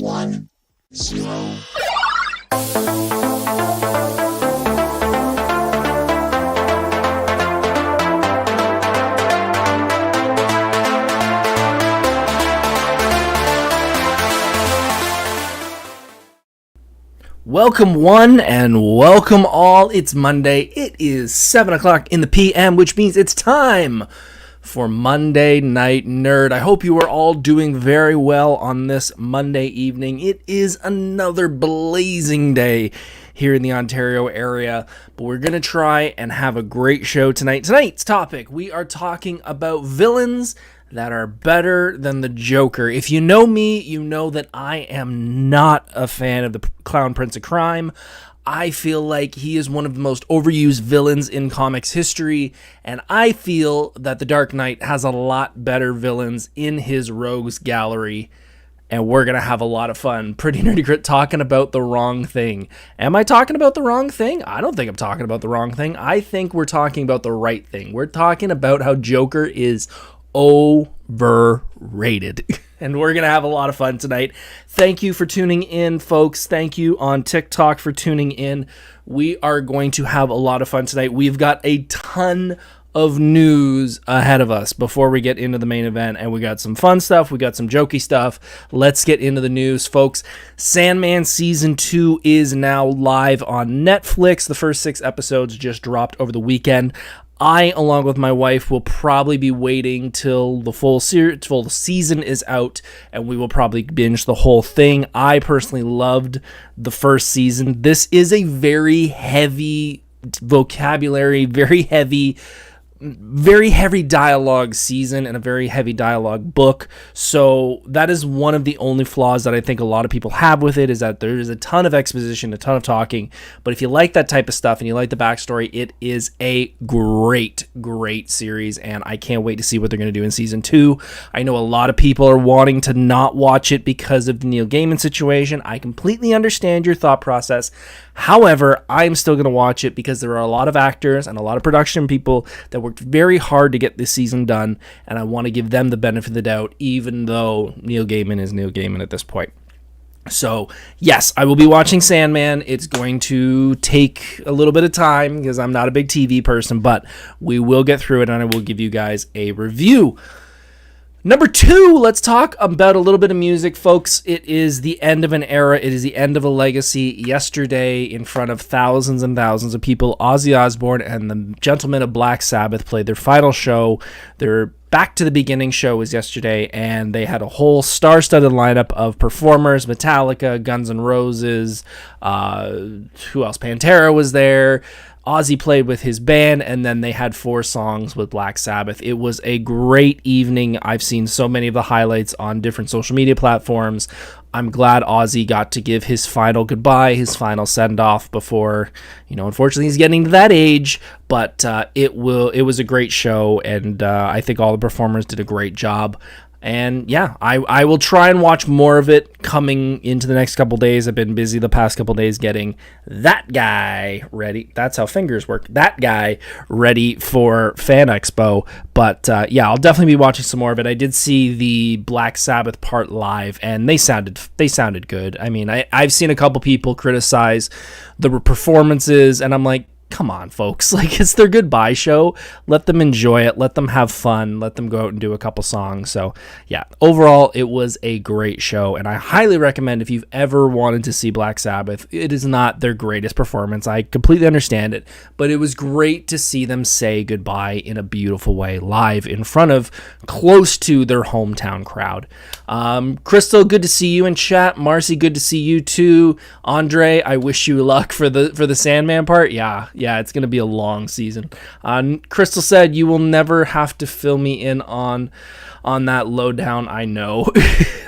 1, 0. Welcome one and welcome all. It's Monday. It is 7 o'clock in the PM, which means it's time for Monday Night Nerd. I hope you are all doing very well on this Monday evening. It is another blazing day here in the Ontario area, but we're going to try and have a great show tonight. Tonight's topic, we are talking about villains that are better than the Joker. If you know me, you know that I am not a fan of the Clown Prince of Crime. I feel like he is one of the most overused villains in comics history, and I feel that the Dark Knight has a lot better villains in his rogues gallery, and we're going to have a lot of fun. Pretty Nerdy Crit talking about the wrong thing. Am I talking about the wrong thing? I don't think I'm talking about the wrong thing. I think we're talking about the right thing. We're talking about how Joker is overrated. And we're going to have a lot of fun tonight. Thank you for tuning in, folks. Thank you on TikTok for tuning in. We are going to have a lot of fun tonight. We've got a ton of news ahead of us before we get into the main event, and we got some fun stuff. We got some jokey stuff. Let's get into the news, folks. Sandman Season 2 is now live on Netflix. The first 6 episodes just dropped over the weekend. I, along with my wife, will probably be waiting till the full season is out, and we will probably binge the whole thing. I personally loved the first season. This is a very heavy vocabulary, very heavy dialogue season and a very heavy dialogue book. So that is one of the only flaws that I think a lot of people have with it, is that there is a ton of exposition, a ton of talking. But if you like that type of stuff and you like the backstory, it is a great series, and I can't wait to see what they're going to do in season 2. I know a lot of people are wanting to not watch it because of the Neil Gaiman situation. I completely understand your thought process. However, I'm still going to watch it because there are a lot of actors and a lot of production people that worked very hard to get this season done, and I want to give them the benefit of the doubt, even though Neil Gaiman is Neil Gaiman at this point. So, yes, I will be watching Sandman. It's going to take a little bit of time because I'm not a big TV person, but we will get through it, and I will give you guys a review. Number 2, let's talk about a little bit of music, folks. It is the end of an era. It is the end of a legacy. Yesterday, in front of thousands and thousands of people, Ozzy Osbourne and the Gentlemen of Black Sabbath played their final show. Their Back to the Beginning show was yesterday, and they had a whole star-studded lineup of performers. Metallica, Guns N' Roses, who else? Pantera was there. Ozzy played with his band, and then they had 4 songs with Black Sabbath. It was a great evening. I've seen so many of the highlights on different social media platforms. I'm glad Ozzy got to give his final goodbye, his final send-off before, unfortunately he's getting to that age, but it was a great show, and I think all the performers did a great job. And yeah, I will try and watch more of it coming into the next couple days. I've been busy the past couple days getting that guy ready. That's how fingers work. That guy ready for Fan Expo. But yeah, I'll definitely be watching some more of it. I did see the Black Sabbath part live, and they sounded good. I mean, I've seen a couple people criticize the performances, and I'm like, come on, folks. Like, it's their goodbye show. Let them enjoy it. Let them have fun. Let them go out and do a couple songs. So, yeah, overall, it was a great show, and I highly recommend if you've ever wanted to see Black Sabbath. It is not their greatest performance. I completely understand it, but it was great to see them say goodbye in a beautiful way live in front of close to their hometown crowd. Crystal, good to see you in chat. Marcy, good to see you too. Andre, I wish you luck for the Sandman part. Yeah, it's going to be a long season. Crystal said, you will never have to fill me in on that lowdown. I know.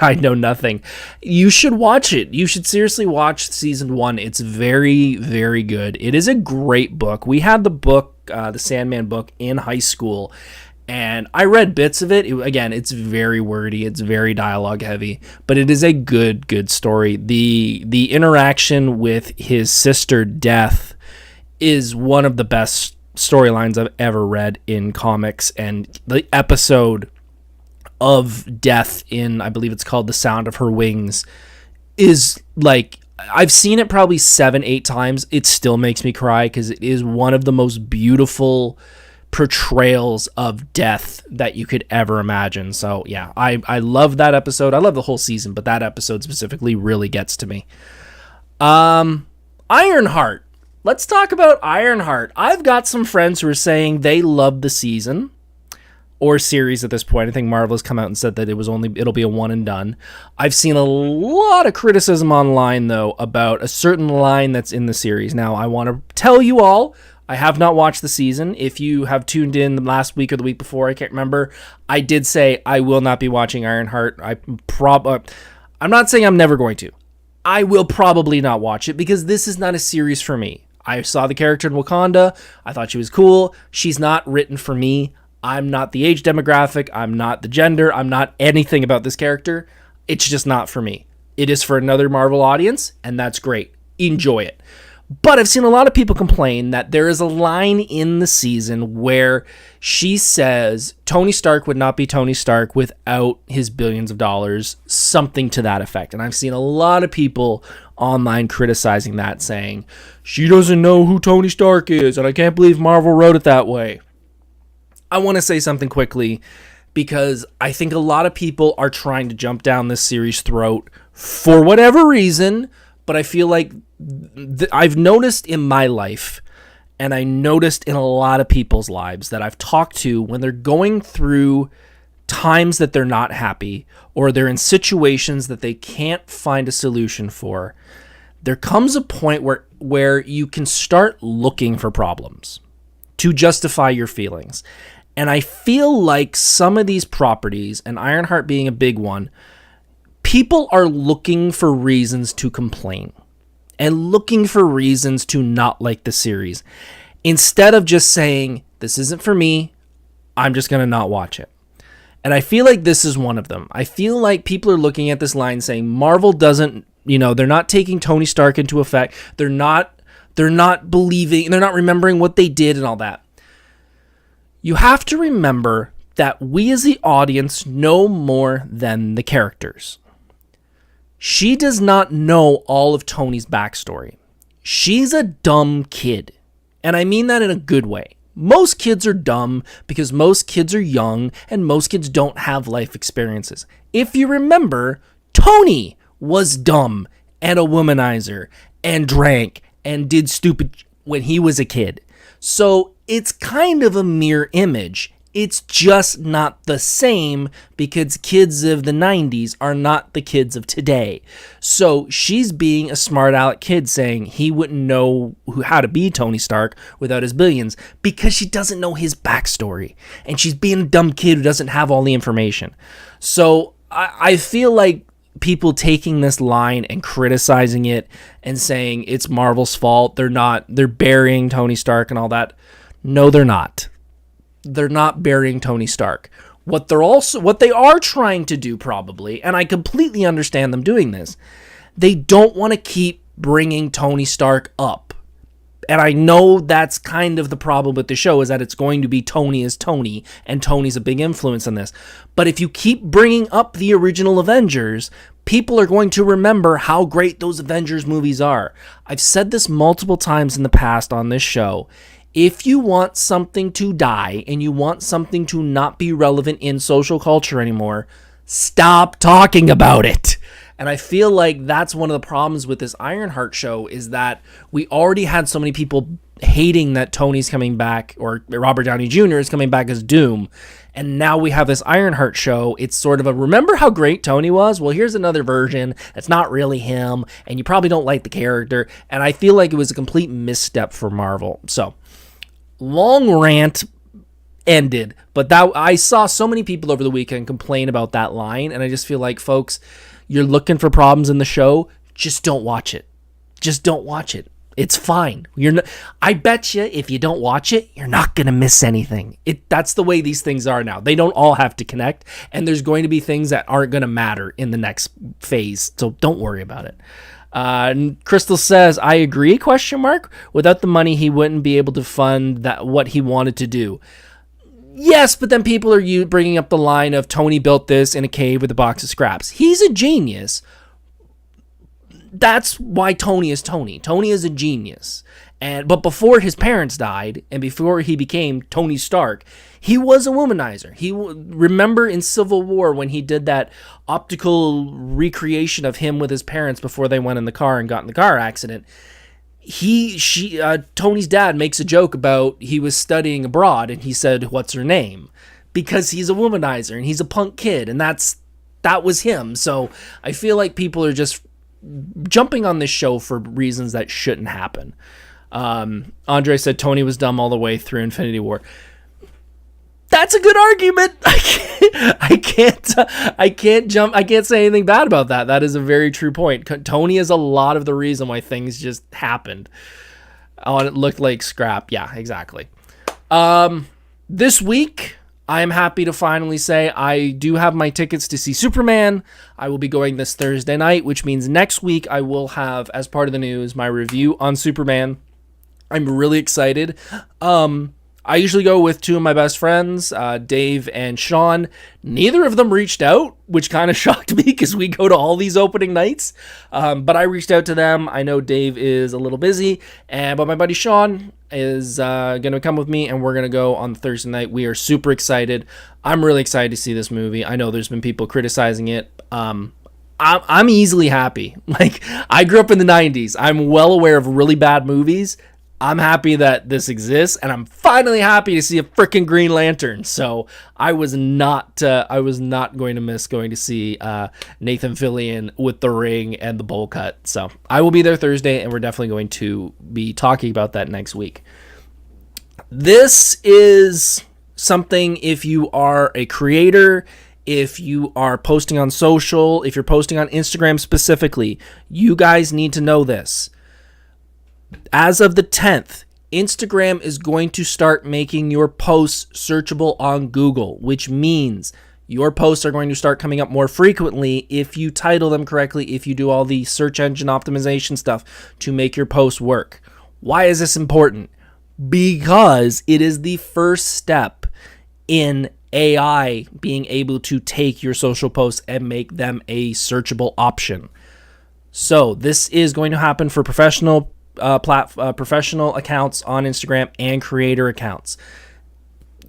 I know nothing. You should watch it. You should seriously watch season 1. It's very, very good. It is a great book. We had the book, the Sandman book, in high school, and I read bits of it. Again, it's very wordy. It's very dialogue heavy, but it is a good story. The interaction with his sister Death is one of the best storylines I've ever read in comics, and the episode of Death in, I believe it's called The Sound of Her Wings, is like, I've seen it probably 7-8 times. It still makes me cry because it is one of the most beautiful portrayals of death that you could ever imagine. So yeah, I love that episode. I love the whole season, but that episode specifically really gets to me. Ironheart. Let's talk about Ironheart. I've got some friends who are saying they love the season or series at this point. I think Marvel has come out and said that it'll be a one and done. I've seen a lot of criticism online though about a certain line that's in the series. Now I want to tell you all, I have not watched the season. If you have tuned in the last week or the week before, I can't remember, I did say I will not be watching Ironheart. I'm not saying I'm never going to. I will probably not watch it because this is not a series for me. I saw the character in Wakanda. I thought she was cool. She's not written for me. I'm not the age demographic. I'm not the gender. I'm not anything about this character. It's just not for me. It is for another Marvel audience, and that's great. Enjoy it. But I've seen a lot of people complain that there is a line in the season where she says Tony Stark would not be Tony Stark without his billions of dollars, something to that effect. And I've seen a lot of people online criticizing that, saying, she doesn't know who Tony Stark is, and I can't believe Marvel wrote it that way. I want to say something quickly, because I think a lot of people are trying to jump down this series' throat for whatever reason, but I feel like I've noticed in my life, and I noticed in a lot of people's lives that I've talked to, when they're going through times that they're not happy, or they're in situations that they can't find a solution for, there comes a point where you can start looking for problems to justify your feelings. And I feel like some of these properties, and Ironheart being a big one, people are looking for reasons to complain and looking for reasons to not like the series, instead of just saying, this isn't for me, I'm just going to not watch it. And I feel like this is one of them. I feel like people are looking at this line saying Marvel doesn't, they're not taking Tony Stark into effect. They're not believing, they're not remembering what they did and all that. You have to remember that we as the audience know more than the characters. She does not know all of Tony's backstory. She's a dumb kid. And I mean that in a good way. Most kids are dumb because most kids are young and most kids don't have life experiences. If you remember, Tony was dumb and a womanizer and drank and did stupid when he was a kid. So it's kind of a mirror image. It's just not the same because kids of the 90s are not the kids of today. So she's being a smart aleck kid saying he wouldn't know how to be Tony Stark without his billions because she doesn't know his backstory. And she's being a dumb kid who doesn't have all the information. So I feel like people taking this line and criticizing it and saying it's Marvel's fault, they're burying Tony Stark and all that. No, they're not. They're not burying Tony Stark. What they are trying to do probably, and I completely understand them doing this, they don't want to keep bringing Tony Stark up. And I know that's kind of the problem with the show, is that it's going to be Tony as Tony, and Tony's a big influence in this. But if you keep bringing up the original Avengers, people are going to remember how great those Avengers movies are. I've said this multiple times in the past on this show. If you want something to die and you want something to not be relevant in social culture anymore, stop talking about it. And I feel like that's one of the problems with this Ironheart show, is that we already had so many people hating that Tony's coming back, or Robert Downey Jr. is coming back as Doom. And now we have this Ironheart show. It's sort of a, remember how great Tony was? Well, here's another version that's not really him, and you probably don't like the character. And I feel like it was a complete misstep for Marvel. So, long rant ended, but that I saw so many people over the weekend complain about that line, and I just feel like, folks, you're looking for problems in the show, just don't watch it. Just don't watch it. It's fine. I bet you if you don't watch it, you're not going to miss anything. That's the way these things are now. They don't all have to connect, and there's going to be things that aren't going to matter in the next phase, so don't worry about it. Crystal says, I agree, ? Without the money, he wouldn't be able to fund what he wanted to do. Yes, but then people are bringing up the line of Tony built this in a cave with a box of scraps. He's a genius, that's why Tony is Tony. Tony is a genius. But before his parents died and before he became Tony Stark, he was a womanizer. Remember in Civil War when he did that optical recreation of him with his parents before they went in the car and got in the car accident. Tony's dad makes a joke about he was studying abroad and he said, "What's her name?" Because he's a womanizer and he's a punk kid, and that was him. So I feel like people are just jumping on this show for reasons that shouldn't happen. Andre said Tony was dumb all the way through Infinity War. That's a good argument. I can't say anything bad about that. That is a very true point. Tony is a lot of the reason why things just happened. Oh, and it looked like scrap. Yeah, exactly. This week, I am happy to finally say I do have my tickets to see Superman. I will be going this Thursday night, which means next week I will have, as part of the news, my review on Superman. I'm really excited. I usually go with two of my best friends, Dave and Sean. Neither of them reached out, which kind of shocked me because we go to all these opening nights. But I reached out to them. I know Dave is a little busy, but my buddy Sean is going to come with me, and we're going to go on Thursday night. We are super excited. I'm really excited to see this movie. I know there's been people criticizing it. I'm easily happy. Like, I grew up in the 90s. I'm well aware of really bad movies. I'm happy that this exists, and I'm finally happy to see a freaking Green Lantern. So I was not going to miss going to see Nathan Fillion with the ring and the bowl cut. So I will be there Thursday, and we're definitely going to be talking about that next week. This is something, if you are a creator, if you are posting on social, if you're posting on Instagram specifically, you guys need to know this. As of the 10th, Instagram is going to start making your posts searchable on Google, which means your posts are going to start coming up more frequently if you title them correctly, if you do all the search engine optimization stuff to make your posts work. Why is this important? Because it is the first step in AI being able to take your social posts and make them a searchable option. So this is going to happen for professional accounts on Instagram and creator accounts.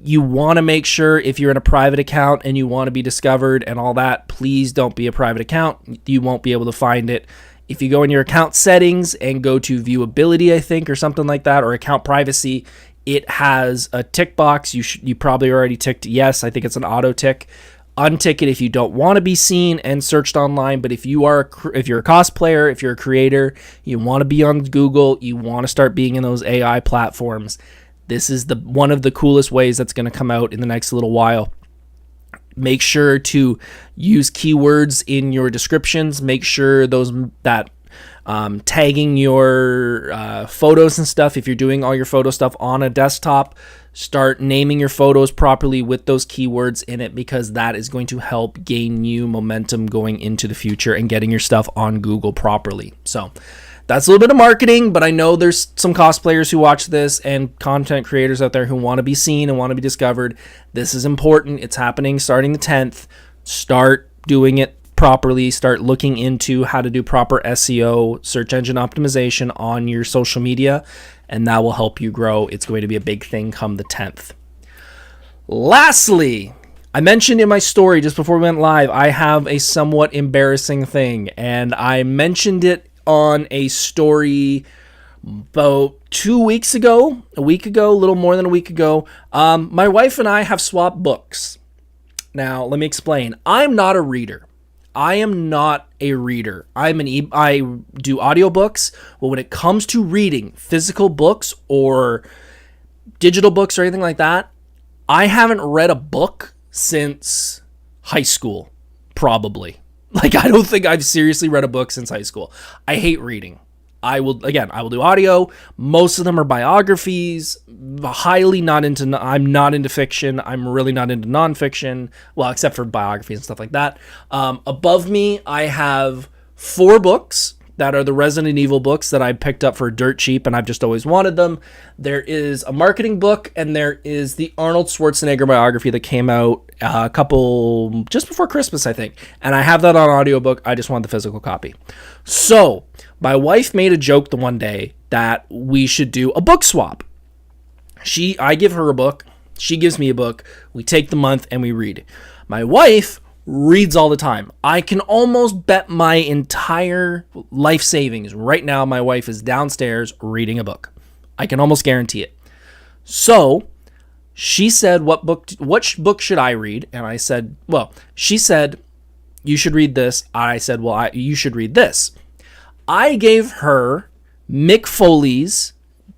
You want to make sure if you're in a private account and you want to be discovered and all that, please don't be a private account. You won't be able to find it. If you go in your account settings and go to viewability, I think, or something like that, or account privacy, it has a tick box. You probably already ticked yes. I think it's an auto tick. Untick it if you don't want to be seen and searched online. But if you're a cosplayer, if you're a creator, you want to be on Google, you want to start being in those AI platforms, this is one of the coolest ways that's going to come out in the next little while. Make sure to use keywords in your descriptions. Make sure that tagging your photos and stuff, if you're doing all your photo stuff on a desktop, start naming your photos properly with those keywords in it, because that is going to help gain you momentum going into the future and getting your stuff on Google properly. So that's a little bit of marketing, but I know there's some cosplayers who watch this and content creators out there who want to be seen and want to be discovered. This is important. It's happening starting the 10th. Start doing it properly. Start looking into how to do proper SEO, search engine optimization on your social media, and that will help you grow. It's going to be a big thing come the 10th. Lastly, I mentioned in my story just before we went live, I have a somewhat embarrassing thing, and I mentioned it on a story about a week ago, a little more than a week ago. My wife and I have swapped books. Now, let me explain. I'm not a reader. I am not a reader. I do audiobooks, but when it comes to reading physical books or digital books or anything like that, I haven't read a book since high school, probably. Like, I don't think I've seriously read a book since high school. I hate reading. I will do audio. Most of them are biographies. I'm not into fiction. I'm really not into nonfiction. Well, except for biographies and stuff like that. Above me, I have 4 books. that are the Resident Evil books that I picked up for dirt cheap and I've just always wanted them. There is a marketing book, and there is the Arnold Schwarzenegger biography that came out a couple just before Christmas, I think. And I have that on audiobook. I just want the physical copy. So my wife made a joke the one day that we should do a book swap. I give her a book. She gives me a book. We take the month and we read. My wife reads all the time. I can almost bet my entire life savings right now my wife is downstairs reading a book. I can almost guarantee it. So she said, which book should I read? And I said, well, she said, you should read this. I said, well, you should read this. I gave her Mick Foley's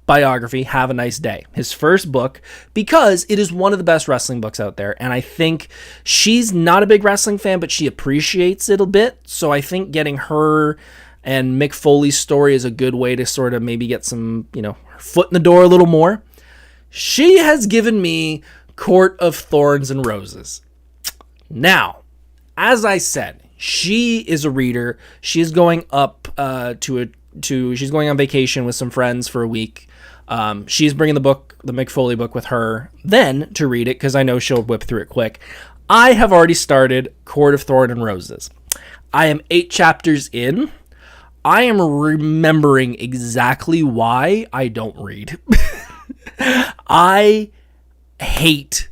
biography, Have a Nice Day, his first book, because it is one of the best wrestling books out there. And I think she's not a big wrestling fan, but she appreciates it a bit. So I think getting her and Mick Foley's story is a good way to sort of maybe get some, foot in the door a little more. She has given me Court of Thorns and Roses. Now, as I said, she is a reader. She's going up she's going on vacation with some friends for a week. She's bringing the Mick Foley book with her then to read it because I know she'll whip through it quick. I have already started Court of Thorns and Roses. I am 8 chapters in. I am remembering exactly why I don't read. I hate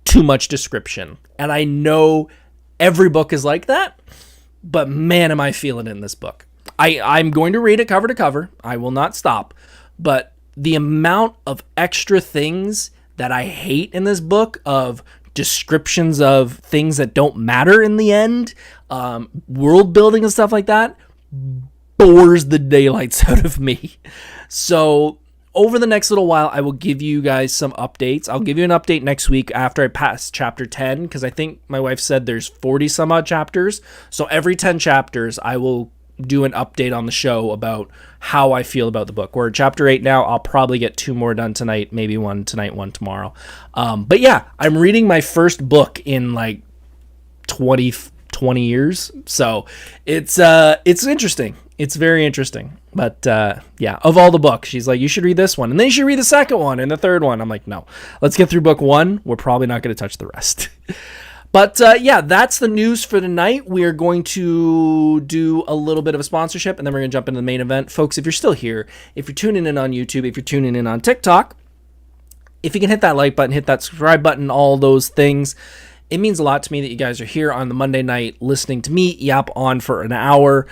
too much description, and I know every book is like that, but man, am I feeling it in this book. I'm going to read it cover to cover. I will not stop, but the amount of extra things that I hate in this book, of descriptions of things that don't matter in the end, world building and stuff like that, bores the daylights out of me. So over the next little while, I will give you guys some updates. I'll give you an update next week after I pass chapter 10, because I think my wife said there's 40 some odd chapters. So every 10 chapters, I will do an update on the show about how I feel about the book. We're at chapter 8 now. I'll probably get 2 more done tonight, maybe one tonight, one tomorrow. But yeah, I'm reading my first book in like 20 years. So it's interesting. It's very interesting. But yeah, of all the books, she's like, you should read this one, and then you should read the second one and the third one. I'm like, no, let's get through book 1. We're probably not going to touch the rest. But yeah, that's the news for tonight. We are going to do a little bit of a sponsorship, and then we're going to jump into the main event. Folks, if you're still here, if you're tuning in on YouTube, if you're tuning in on TikTok, if you can hit that like button, hit that subscribe button, all those things, it means a lot to me that you guys are here on the Monday night listening to me yap on for an hour.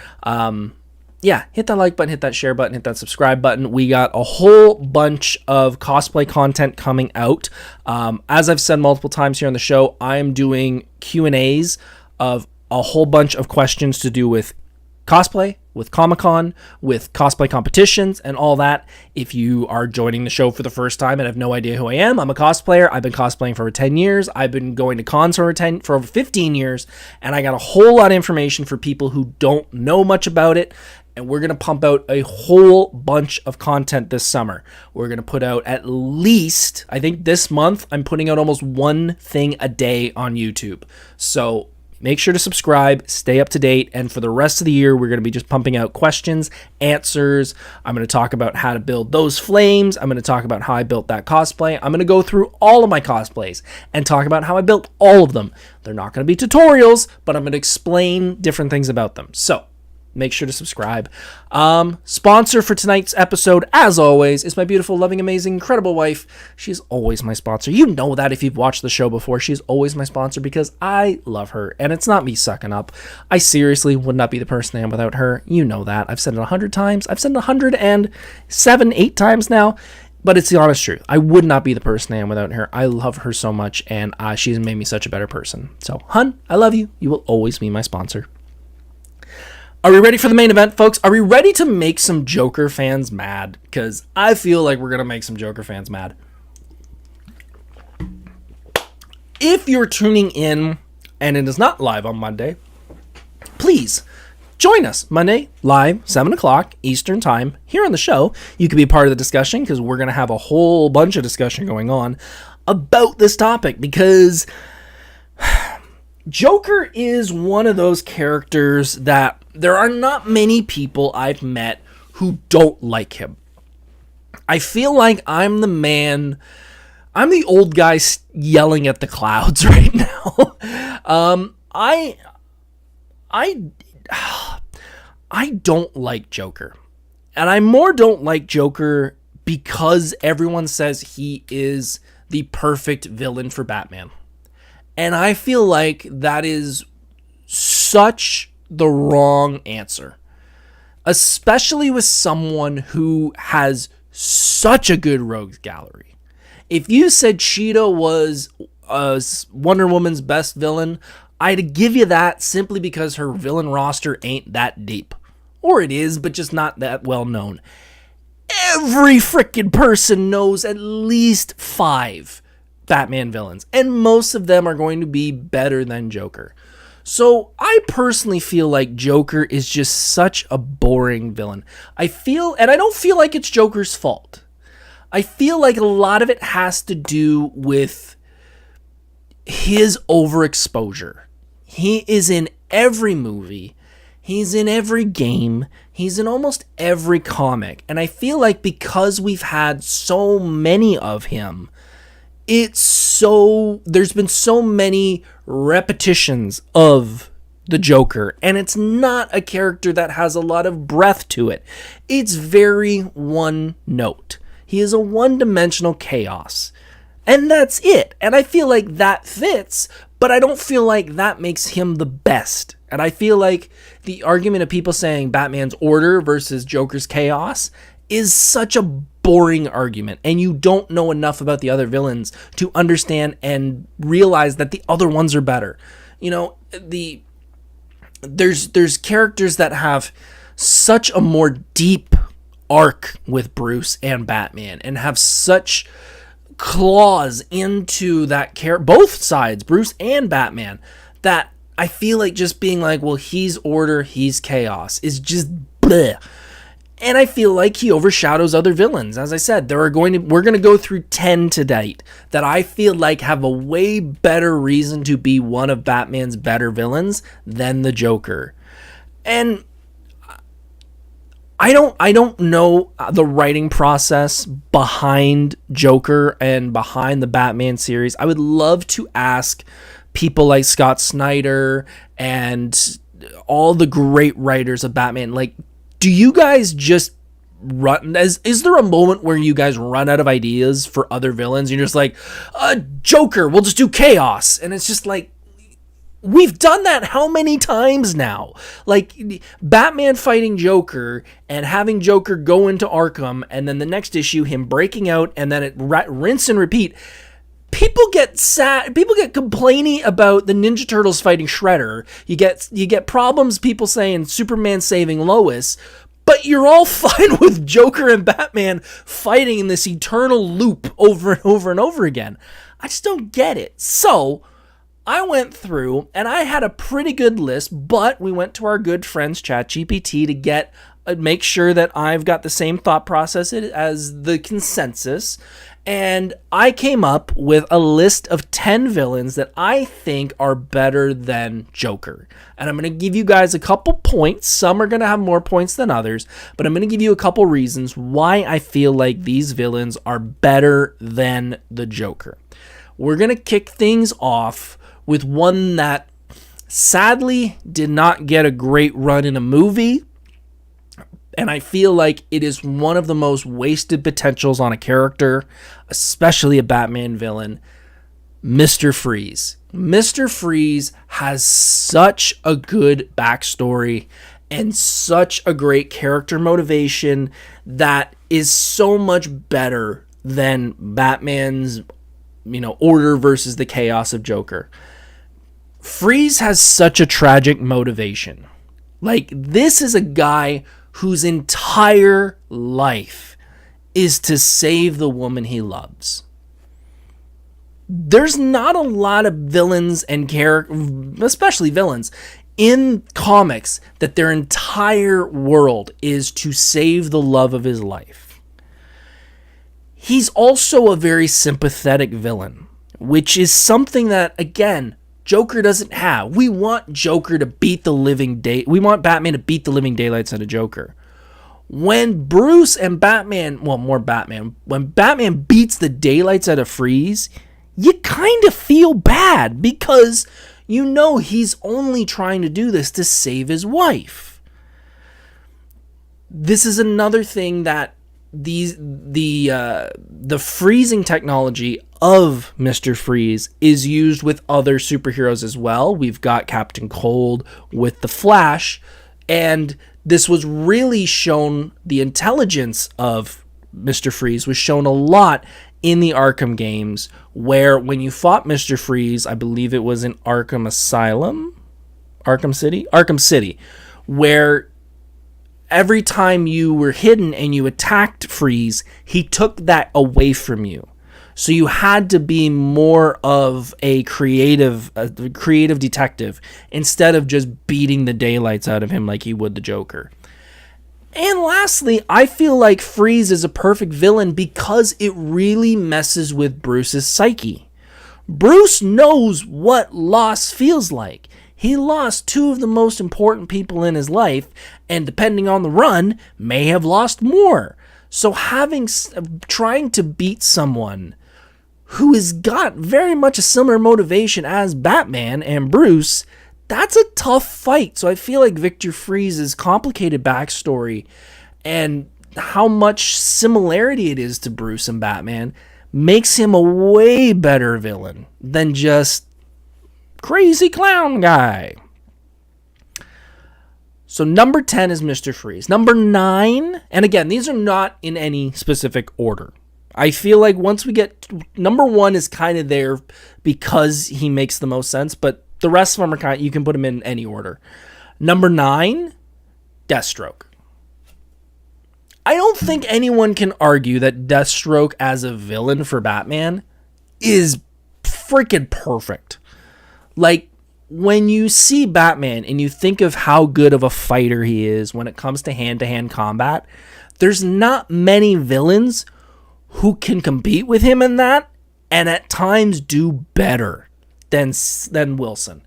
Yeah, hit that like button, hit that share button, hit that subscribe button. We got a whole bunch of cosplay content coming out. As I've said multiple times here on the show, I'm doing Q&As of a whole bunch of questions to do with cosplay, with Comic-Con, with cosplay competitions, and all that. If you are joining the show for the first time and have no idea who I am, I'm a cosplayer. I've been cosplaying for over 10 years. I've been going to cons for over 15 years, and I got a whole lot of information for people who don't know much about it. And we're going to pump out a whole bunch of content this summer. We're going to put out at least, I think this month, I'm putting out almost one thing a day on YouTube. So make sure to subscribe, stay up to date, and for the rest of the year, we're going to be just pumping out questions, answers. I'm going to talk about how to build those flames. I'm going to talk about how I built that cosplay. I'm going to go through all of my cosplays and talk about how I built all of them. They're not going to be tutorials, but I'm going to explain different things about them. So make sure to subscribe. Sponsor for tonight's episode, as always, is my beautiful, loving, amazing, incredible wife. She's always my sponsor. You know that if you've watched the show before. She's always my sponsor because I love her, and it's not me sucking up. I seriously would not be the person I am without her. You know that. I've said it 100 times. I've said it 107, 8 times now, but it's the honest truth. I would not be the person I am without her. I love her so much, and she's made me such a better person. So, hun, I love you. You will always be my sponsor. Are we ready for the main event, folks? Are we ready to make some Joker fans mad? Because I feel like we're going to make some Joker fans mad. If you're tuning in and it is not live on Monday, please join us Monday, live, 7 o'clock Eastern Time, here on the show. You can be a part of the discussion because we're going to have a whole bunch of discussion going on about this topic, because Joker is one of those characters that there are not many people I've met who don't like him. I feel like I'm the old guy yelling at the clouds right now. I don't like Joker. And I more don't like Joker because everyone says he is the perfect villain for Batman. And I feel like that is such the wrong answer. Especially with someone who has such a good rogues gallery. If you said Cheetah was Wonder Woman's best villain, I'd give you that simply because her villain roster ain't that deep. Or it is, but just not that well known. Every freaking person knows at least 5 Batman villains, and most of them are going to be better than Joker. So I personally feel like Joker is just such a boring villain. I don't feel like it's Joker's fault. I feel like a lot of it has to do with his overexposure. He is in every movie. He's in every game. He's in almost every comic. And I feel like because we've had so many of him, there's been so many repetitions of the Joker, and it's not a character that has a lot of breadth to it. It's very one note. He is a one-dimensional chaos, and that's it. And I feel like that fits, but I don't feel like that makes him the best. And I feel like the argument of people saying Batman's order versus Joker's chaos is such a boring argument, and you don't know enough about the other villains to understand and realize that the other ones are better. You know, there's characters that have such a more deep arc with Bruce and Batman and have such claws into that both sides, Bruce and Batman, that I feel like just being like, well, he's order, he's chaos, is just bleh. And I feel like he overshadows other villains. As I said, we're going to go through 10 tonight that I feel like have a way better reason to be one of Batman's better villains than the Joker. And I don't know the writing process behind Joker and behind the Batman series. I would love to ask people like Scott Snyder and all the great writers of Batman, like, do you guys just run? Is there a moment where you guys run out of ideas for other villains? You're just like, Joker, we'll just do chaos. And it's just like, we've done that how many times now? Like, Batman fighting Joker and having Joker go into Arkham, and then the next issue, him breaking out, and then it rinse and repeat. People get sad. People get complaining about the Ninja Turtles fighting Shredder. You get problems. People saying Superman saving Lois, but you're all fine with Joker and Batman fighting in this eternal loop over and over and over again. I just don't get it. So I went through and I had a pretty good list, but we went to our good friends ChatGPT to make sure that I've got the same thought process as the consensus. And I came up with a list of 10 villains that I think are better than Joker. And I'm going to give you guys a couple points. Some are going to have more points than others, but I'm going to give you a couple reasons why I feel like these villains are better than the Joker. We're going to kick things off with one that sadly did not get a great run in a movie. And I feel like it is one of the most wasted potentials on a character, especially a Batman villain, Mr. Freeze. Mr. Freeze has such a good backstory and such a great character motivation that is so much better than Batman's, order versus the chaos of Joker. Freeze has such a tragic motivation. Like, this is a guy whose entire life is to save the woman he loves. There's not a lot of villains and especially villains, in comics that their entire world is to save the love of his life. He's also a very sympathetic villain, which is something that, again, Joker doesn't have. We want Joker to beat the living day. We want Batman to beat the living daylights out of Joker. When Bruce and Batman, well, more Batman, when Batman beats the daylights out of Freeze, you kind of feel bad because you know he's only trying to do this to save his wife. This is another thing that the freezing technology of Mr. Freeze is used with other superheroes as well. We've got Captain Cold with the Flash, and this was really shown, the intelligence of Mr. Freeze was shown a lot in the Arkham games, where when you fought Mr. Freeze, I believe it was in Arkham City, where every time you were hidden and you attacked Freeze, he took that away from you. So you had to be more of a creative detective instead of just beating the daylights out of him like you would the Joker. And lastly, I feel like Freeze is a perfect villain because it really messes with Bruce's psyche. Bruce knows what loss feels like. He lost two of the most important people in his life, and depending on the run, may have lost more. So trying to beat someone who has got very much a similar motivation as Batman and Bruce, that's a tough fight. So I feel like Victor Freeze's complicated backstory and how much similarity it is to Bruce and Batman makes him a way better villain than just crazy clown guy. So number 10 is Mr. Freeze. Number 9, and again, these are not in any specific order. I feel like once we get number 1 is kind of there because he makes the most sense, but the rest of them are kind of, you can put them in any order. Number 9, Deathstroke. I don't think anyone can argue that Deathstroke as a villain for Batman is freaking perfect. Like, when you see Batman and you think of how good of a fighter he is when it comes to hand-to-hand combat, there's not many villains who can compete with him in that and at times do better than Wilson.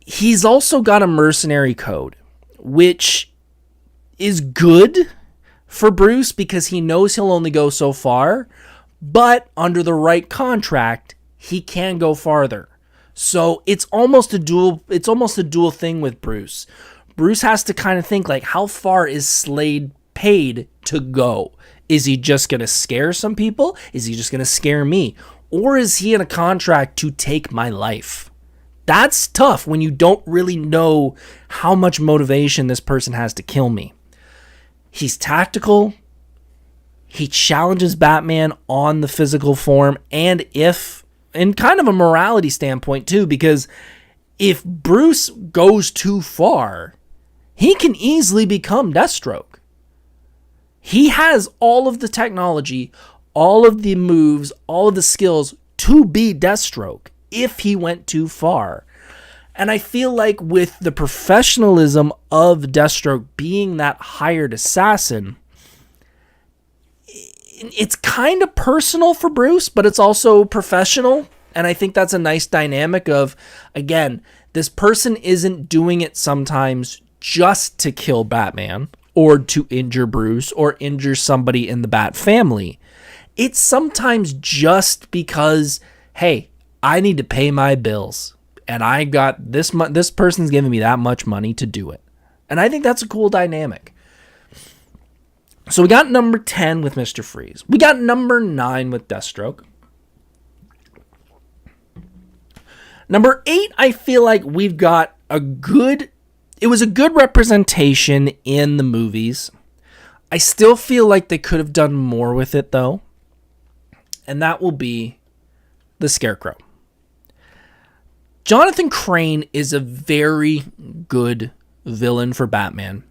He's also got a mercenary code, which is good for Bruce because he knows he'll only go so far, but under the right contract, he can go farther. So it's almost a dual thing with Bruce. Bruce has to kind of think like, how far is Slade paid to go? Is he just going to scare some people? Is he just going to scare me? Or is he in a contract to take my life? That's tough when you don't really know how much motivation this person has to kill me. He's tactical. He challenges Batman on the physical form and kind of a morality standpoint too, because if Bruce goes too far, he can easily become Deathstroke. He has all of the technology, all of the moves, all of the skills to be Deathstroke if he went too far. And I feel like with the professionalism of Deathstroke being that hired assassin, it's kind of personal for Bruce, but it's also professional. And I think that's a nice dynamic of, again, this person isn't doing it sometimes just to kill Batman or to injure Bruce or injure somebody in the Bat family. It's sometimes just because, hey, I need to pay my bills and I got this person's giving me that much money to do it. And I think that's a cool dynamic. So we got number 10 with Mr. Freeze. We got number 9 with Deathstroke. Number 8, I feel like we've got it was a good representation in the movies. I still feel like they could have done more with it though. And that will be the Scarecrow. Jonathan Crane is a very good villain for Batman,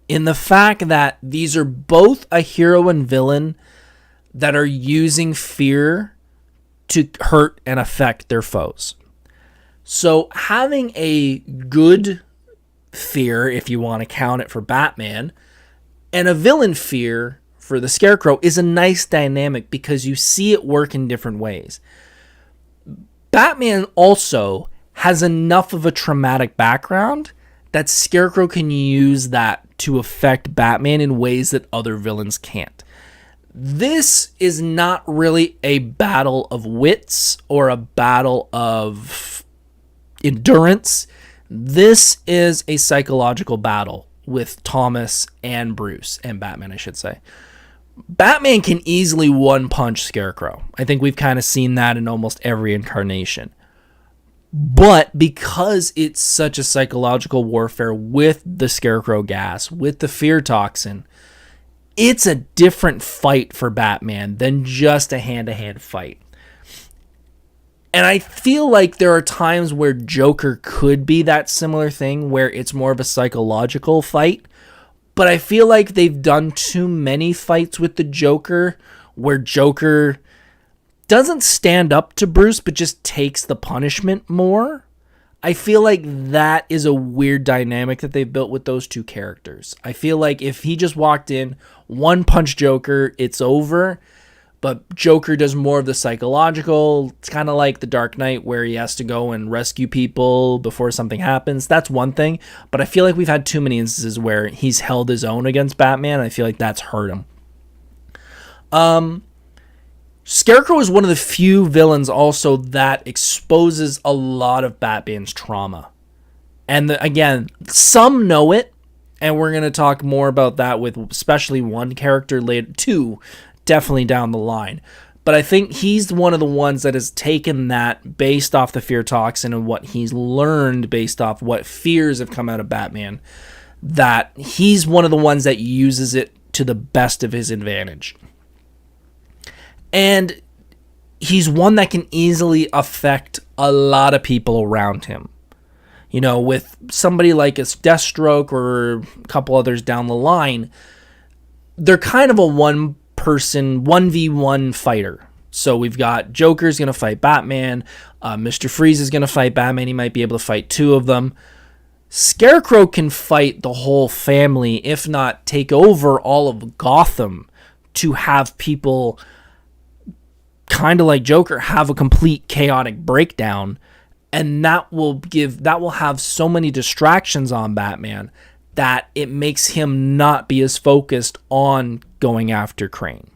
in the fact that these are both a hero and villain that are using fear to hurt and affect their foes. So having a good fear, if you want to count it for Batman, and a villain fear for the Scarecrow is a nice dynamic because you see it work in different ways. Batman also has enough of a traumatic background that Scarecrow can use that to affect Batman in ways that other villains can't. This is not really a battle of wits or a battle of endurance. This is a psychological battle with Thomas and Bruce, and Batman, I should say. Batman can easily one-punch Scarecrow. I think we've kind of seen that in almost every incarnation. But because it's such a psychological warfare with the Scarecrow gas, with the fear toxin, it's a different fight for Batman than just a hand-to-hand fight. And I feel like there are times where Joker could be that similar thing, where it's more of a psychological fight. But I feel like they've done too many fights with the Joker where Joker doesn't stand up to Bruce, but just takes the punishment more. I feel like that is a weird dynamic that they've built with those two characters. I feel like if he just walked in, one punch Joker, it's over. But Joker does more of the psychological. It's kind of like the Dark Knight where he has to go and rescue people before something happens. That's one thing. But I feel like we've had too many instances where he's held his own against Batman. I feel like that's hurt him. Scarecrow is one of the few villains also that exposes a lot of Batman's trauma. And again, some know it. And we're going to talk more about that with especially one character later, two definitely down the line. But I think he's one of the ones that has taken that based off the fear toxin and what he's learned based off what fears have come out of Batman, that he's one of the ones that uses it to the best of his advantage. And he's one that can easily affect a lot of people around him. You know, with somebody like a Deathstroke or a couple others down the line, they're kind of a one-person, 1v1 fighter. So we've got Joker's going to fight Batman. Mr. Freeze is going to fight Batman. He might be able to fight two of them. Scarecrow can fight the whole family, if not take over all of Gotham, to have people, kind of like Joker, have a complete chaotic breakdown. And that will have so many distractions on Batman that it makes him not be as focused on going after Crane.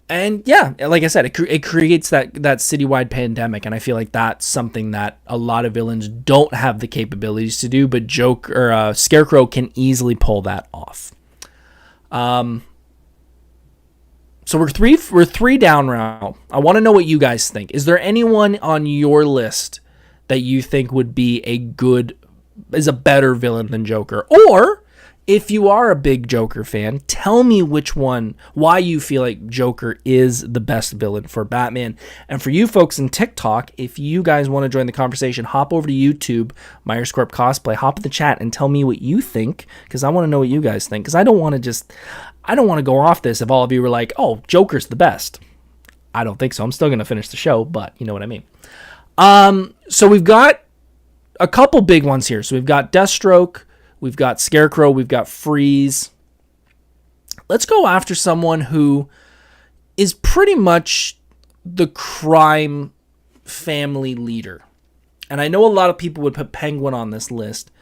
And yeah, like I said, it creates that citywide pandemic, and I feel like that's something that a lot of villains don't have the capabilities to do, but Scarecrow can easily pull that off. So we're three down now. I want to know what you guys think. Is there anyone on your list that you think would be is a better villain than Joker? Or if you are a big Joker fan, tell me why you feel like Joker is the best villain for Batman. And for you folks in TikTok, if you guys want to join the conversation, hop over to YouTube, Myers Corp Cosplay, hop in the chat and tell me what you think, because I want to know what you guys think, because I don't want to go off this if all of you were like, oh, Joker's the best. I don't think so. I'm still going to finish the show, but you know what I mean. So we've got a couple big ones here. So we've got Deathstroke, we've got Scarecrow, we've got Freeze. Let's go after someone who is pretty much the crime family leader. And I know a lot of people would put Penguin on this list,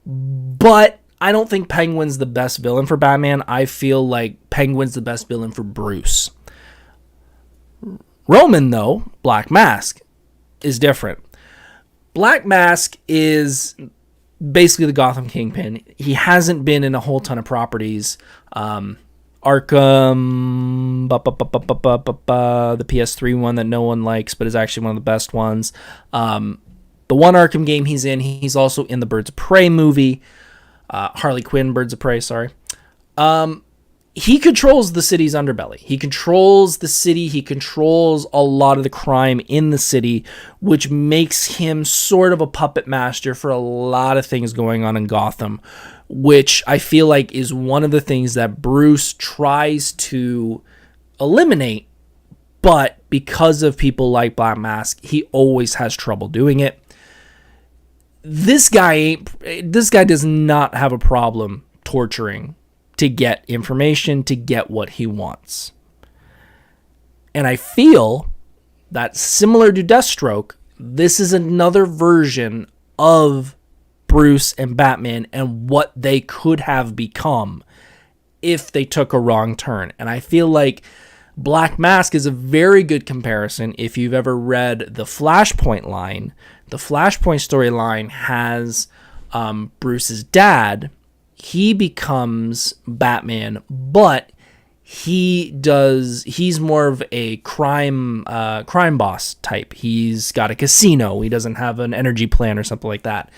but I don't think Penguin's the best villain for Batman. I feel like Penguin's the best villain for Bruce. Roman, though, Black Mask, is different. Black Mask is basically the Gotham Kingpin. He hasn't been in a whole ton of properties. Arkham, the PS3 one that no one likes, but is actually one of the best ones. The one Arkham game he's in, he's also in the Birds of Prey movie. Harley Quinn, Birds of Prey, sorry. He controls the city's underbelly. He controls the city. He controls a lot of the crime in the city, which makes him sort of a puppet master for a lot of things going on in Gotham, which I feel like is one of the things that Bruce tries to eliminate, but because of people like Black Mask, he always has trouble doing it. This guy does not have a problem torturing to get information, to get what he wants. And I feel that similar to Deathstroke, this is another version of Bruce and Batman and what they could have become if they took a wrong turn. And I feel like Black Mask is a very good comparison. If you've ever read the Flashpoint line, the Flashpoint storyline has Bruce's dad. He becomes Batman, but he's more of a crime boss type. He's got a casino. He doesn't have an energy plan or something like that.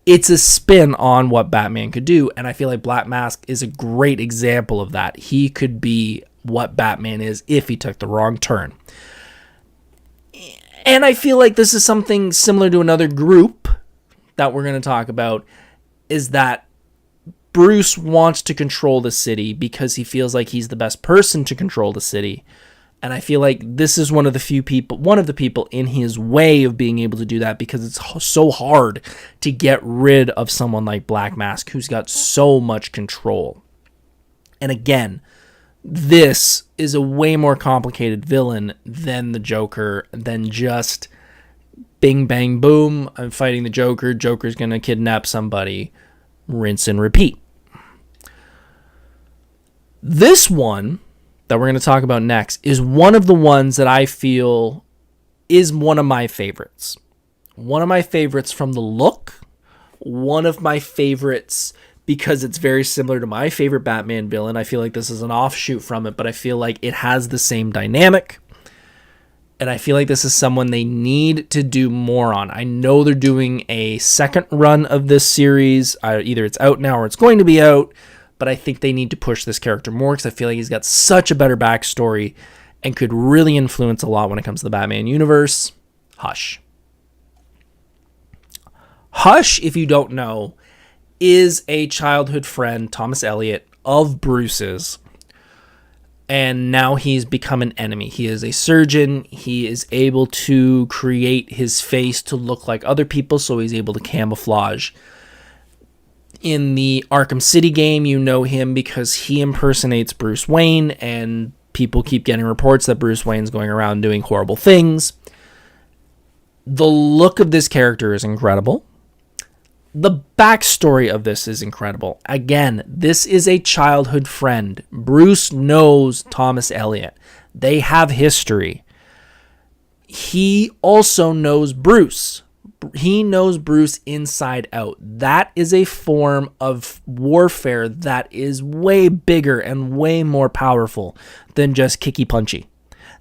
It's a spin on what Batman could do, and I feel like Black Mask is a great example of that. He could be what Batman is if he took the wrong turn. And I feel like this is something similar to another group that we're going to talk about, is that Bruce wants to control the city because he feels like he's the best person to control the city. And I feel like this is one of the people in his way of being able to do that, because it's so hard to get rid of someone like Black Mask who's got so much control. And again, this is a way more complicated villain than the Joker, than just bing, bang, boom, I'm fighting the Joker. Joker's going to kidnap somebody. Rinse and repeat. This one that we're going to talk about next is one of the ones that I feel is one of my favorites. One of my favorites from the look. One of my favorites because it's very similar to my favorite Batman villain. I feel like this is an offshoot from it, but I feel like it has the same dynamic. And I feel like this is someone they need to do more on. I know they're doing a second run of this series. Either it's out now or it's going to be out. But I think they need to push this character more, because I feel like he's got such a better backstory and could really influence a lot when it comes to the Batman universe. Hush. Hush, if you don't know, is a childhood friend, Thomas Elliot, of Bruce's. And now he's become an enemy. He is a surgeon. He is able to create his face to look like other people, so he's able to camouflage. In the Arkham City game, you know him because he impersonates Bruce Wayne, and people keep getting reports that Bruce Wayne's going around doing horrible things. The look of this character is incredible. The backstory of this is incredible. Again, this is a childhood friend. Bruce knows Thomas Elliot. They have history. He also knows Bruce. He knows Bruce inside out. That is a form of warfare that is way bigger and way more powerful than just kicky punchy.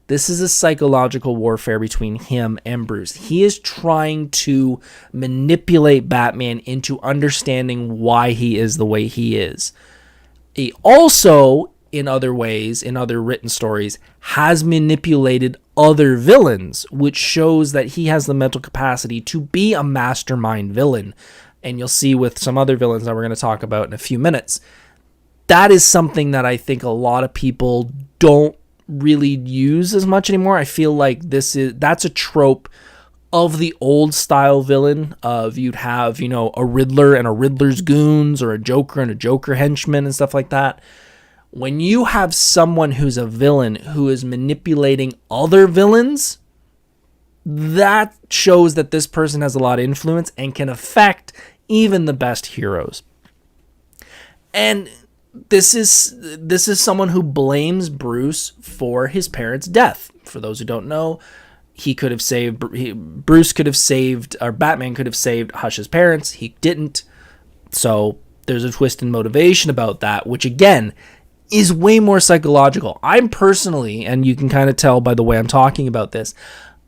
This is a psychological warfare between him and Bruce. He is trying to manipulate Batman into understanding why he is the way he is. He also, in other ways, in other written stories, has manipulated other villains, which shows that he has the mental capacity to be a mastermind villain. And you'll see with some other villains that we're going to talk about in a few minutes. That is something that I think a lot of people don't really use as much anymore. I feel like that's a trope of the old style villain of you'd have, a Riddler and a Riddler's goons, or a Joker and a Joker henchman and stuff like that. When you have someone who's a villain who is manipulating other villains, that shows that this person has a lot of influence and can affect even the best heroes. And this is someone who blames Bruce for his parents' death. For those who don't know, Bruce could have saved, or Batman could have saved Hush's parents. He didn't. So there's a twist in motivation about that, which again is way more psychological. I'm personally, and you can kind of tell by the way I'm talking about this,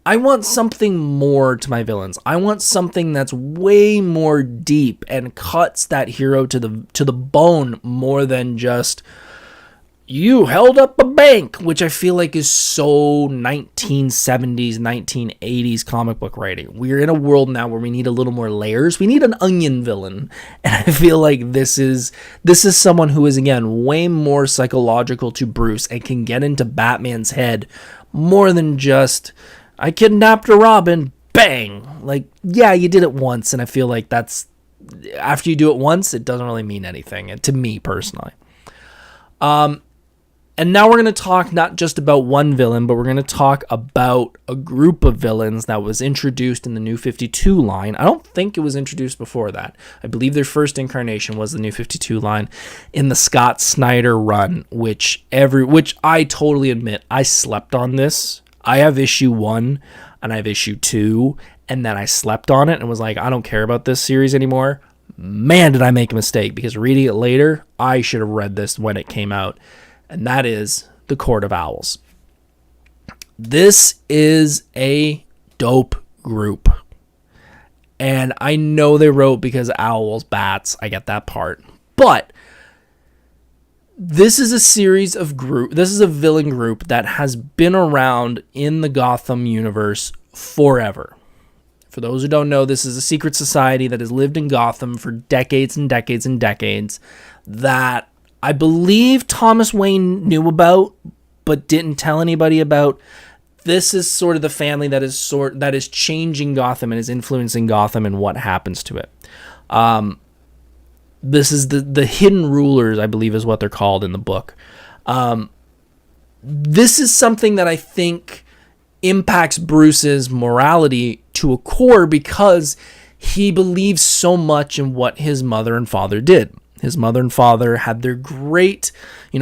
I want something more to my villains. I want something that's way more deep and cuts that hero to the bone more than just, you held up a bank, which I feel like is so 1970s, 1980s comic book writing. We're in a world now where we need a little more layers. We need an onion villain. And I feel like this is someone who is, again, way more psychological to Bruce and can get into Batman's head more than just, I kidnapped a Robin, bang. Like, yeah, you did it once. And I feel like that's, after you do it once, it doesn't really mean anything, to me personally. And now we're going to talk not just about one villain, but we're going to talk about a group of villains that was introduced in the New 52 line. I don't think it was introduced before that. I believe their first incarnation was the New 52 line in the Scott Snyder run, which I totally admit, I slept on this. I have issue 1 and I have issue 2, and then I slept on it and was like, I don't care about this series anymore. Man, did I make a mistake, because reading it later, I should have read this when it came out. And that is the Court of Owls. This is a dope group. And I know they wrote because owls, bats, I get that part. But this is a series of this is a villain group that has been around in the Gotham universe forever. For those who don't know, this is a secret society that has lived in Gotham for decades and decades and decades, that I believe Thomas Wayne knew about, but didn't tell anybody about. This is sort of the family that is changing Gotham and is influencing Gotham and what happens to it. This is the hidden rulers, I believe, is what they're called in the book. This is something that I think impacts Bruce's morality to a core, because he believes so much in what his mother and father did. His mother and father had their great,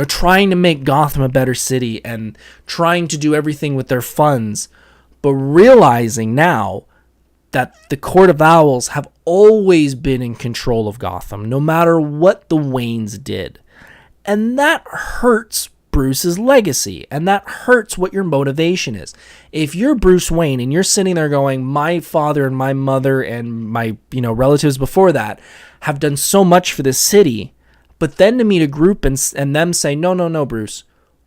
trying to make Gotham a better city and trying to do everything with their funds, but realizing now that the Court of Owls have always been in control of Gotham, no matter what the Waynes did. And that hurts Bruce's legacy, and that hurts what your motivation is. If you're Bruce Wayne and you're sitting there going, my father and my mother and my relatives before that have done so much for this city, but then to meet a group and them say, no, Bruce,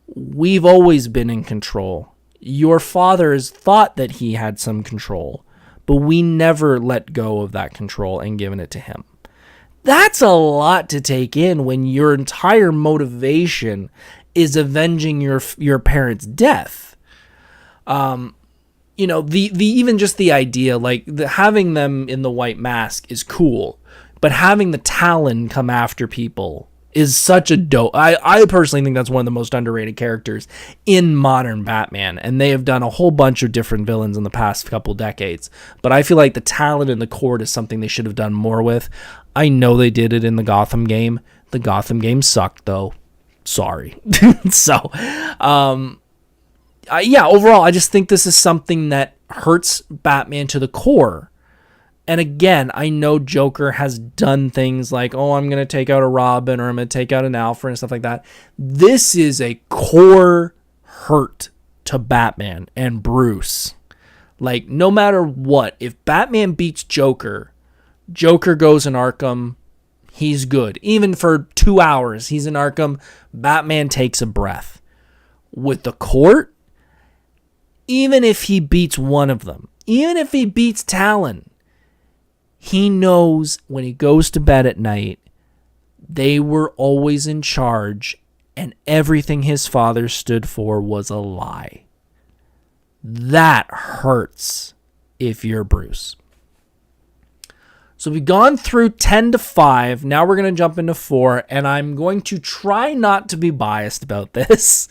we've always been in control. Your father has thought that he had some control, but we never let go of that control and given it to him. That's a lot to take in when your entire motivation is avenging your parents' death. Even just the idea, having them in the white mask is cool, but having the Talon come after people is such a dope. I personally think that's one of the most underrated characters in modern Batman, and they have done a whole bunch of different villains in the past couple decades, but I feel like the Talon and the Court is something they should have done more with. I know they did it in the Gotham game. The Gotham game sucked, though. Sorry. Overall, I just think this is something that hurts Batman to the core. And again, I know Joker has done things like, I'm going to take out a Robin, or I'm going to take out an Alfred and stuff like that. This is a core hurt to Batman and Bruce. No matter what, if Batman beats Joker, Joker goes in Arkham, he's good. Even for 2 hours, he's in Arkham, Batman takes a breath. With the Court, even if he beats one of them, even if he beats Talon, he knows when he goes to bed at night, they were always in charge, and everything his father stood for was a lie. That hurts if you're Bruce. So we've gone through 10 to 5. Now we're going to jump into 4, and I'm going to try not to be biased about this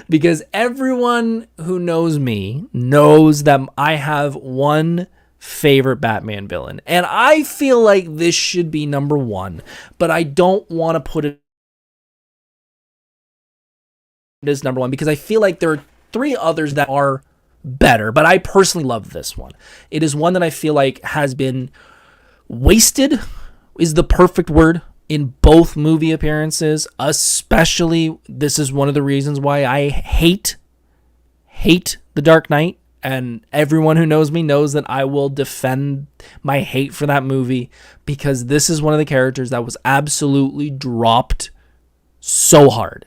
because everyone who knows me knows that I have one favorite Batman villain, and I feel like this should be number 1, but I don't want to put it as number 1 because I feel like there are 3 others that are better, but I personally love this one. It is one that I feel like has been wasted, is the perfect word, in both movie appearances. Especially, this is one of the reasons why I hate The Dark Knight, and everyone who knows me knows that I will defend my hate for that movie, because this is one of the characters that was absolutely dropped so hard,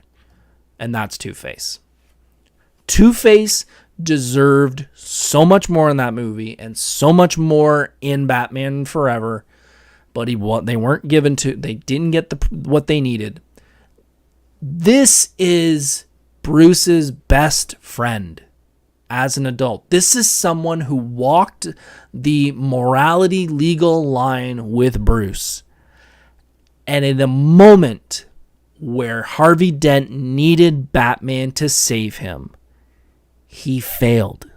and that's Two-Face. Two-Face deserved so much more in that movie and so much more in Batman Forever, but they weren't given to. They didn't get what they needed. This is Bruce's best friend as an adult. This is someone who walked the morality legal line with Bruce, and in a moment where Harvey Dent needed Batman to save him. He failed.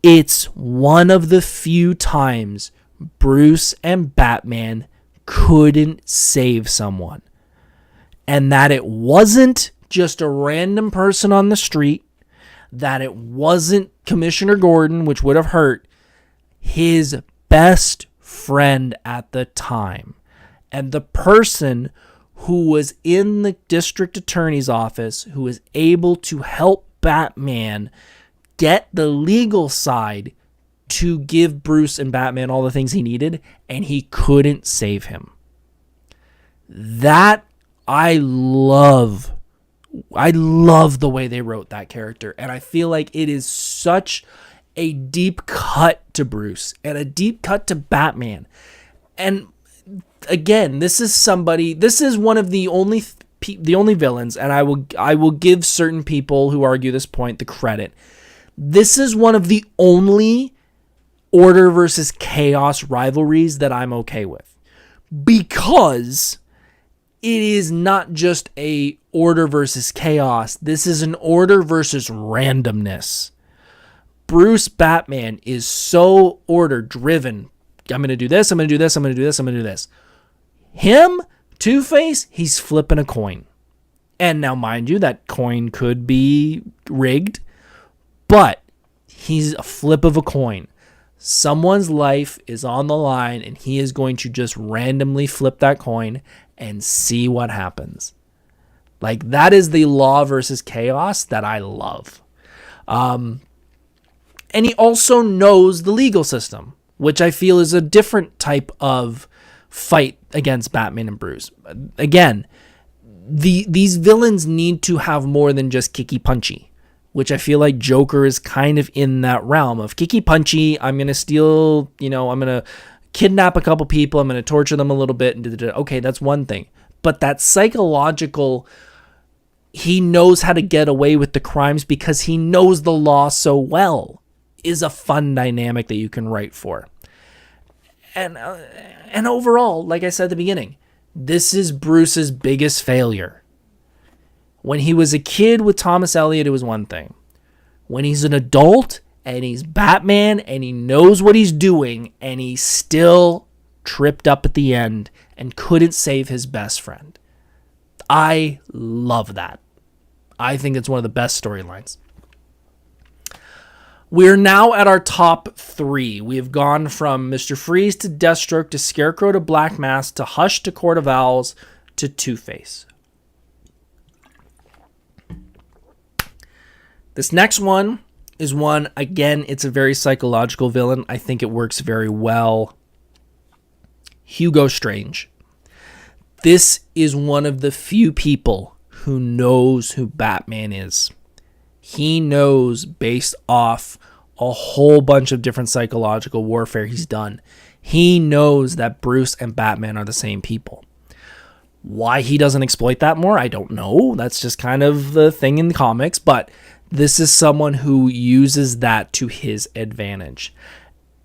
It's one of the few times Bruce and Batman couldn't save someone. And that it wasn't just a random person on the street, that it wasn't Commissioner Gordon, which would have hurt, his best friend at the time. And the person who was in the district attorney's office, who was able to help Batman get the legal side to give Bruce and Batman all the things he needed, and he couldn't save him. That I love the way they wrote that character, and I feel like it is such a deep cut to Bruce and a deep cut to Batman. And again, this is one of the only villains, and I will give certain people who argue this point the credit. This is one of the only order versus chaos rivalries that I'm okay with, because it is not just a order versus chaos. This is an order versus randomness. Bruce Batman is so order driven. I'm going to do this, I'm going to do this, I'm going to do this, I'm going to do this. Him, Two-Face, he's flipping a coin. And now, mind you, that coin could be rigged, but he's a flip of a coin. Someone's life is on the line, and he is going to just randomly flip that coin and see what happens. Like, that is the law versus chaos that I love. And he also knows the legal system, which I feel is a different type of fight against Batman and Bruce. Again, these villains need to have more than just kicky punchy, which I feel like Joker is kind of in that realm of kicky punchy. I'm going to steal, I'm going to kidnap a couple people. I'm going to torture them a little bit. And okay, that's one thing. But that psychological, he knows how to get away with the crimes because he knows the law so well, is a fun dynamic that you can write for. And overall, like I said at the beginning, this is Bruce's biggest failure. When he was a kid with Thomas Elliot, it was one thing. When he's an adult and he's Batman and he knows what he's doing and he still tripped up at the end and couldn't save his best friend. I love that. I think it's one of the best storylines. We're now at our top 3. We have gone from Mr. Freeze to Deathstroke to Scarecrow to Black Mask to Hush to Court of Owls to Two-Face. This next one is one, again, it's a very psychological villain. I think it works very well. Hugo Strange. This is one of the few people who knows who Batman is. He knows based off a whole bunch of different psychological warfare he's done. He knows that Bruce and Batman are the same people. Why he doesn't exploit that more, I don't know. That's just kind of the thing in the comics, but this is someone who uses that to his advantage.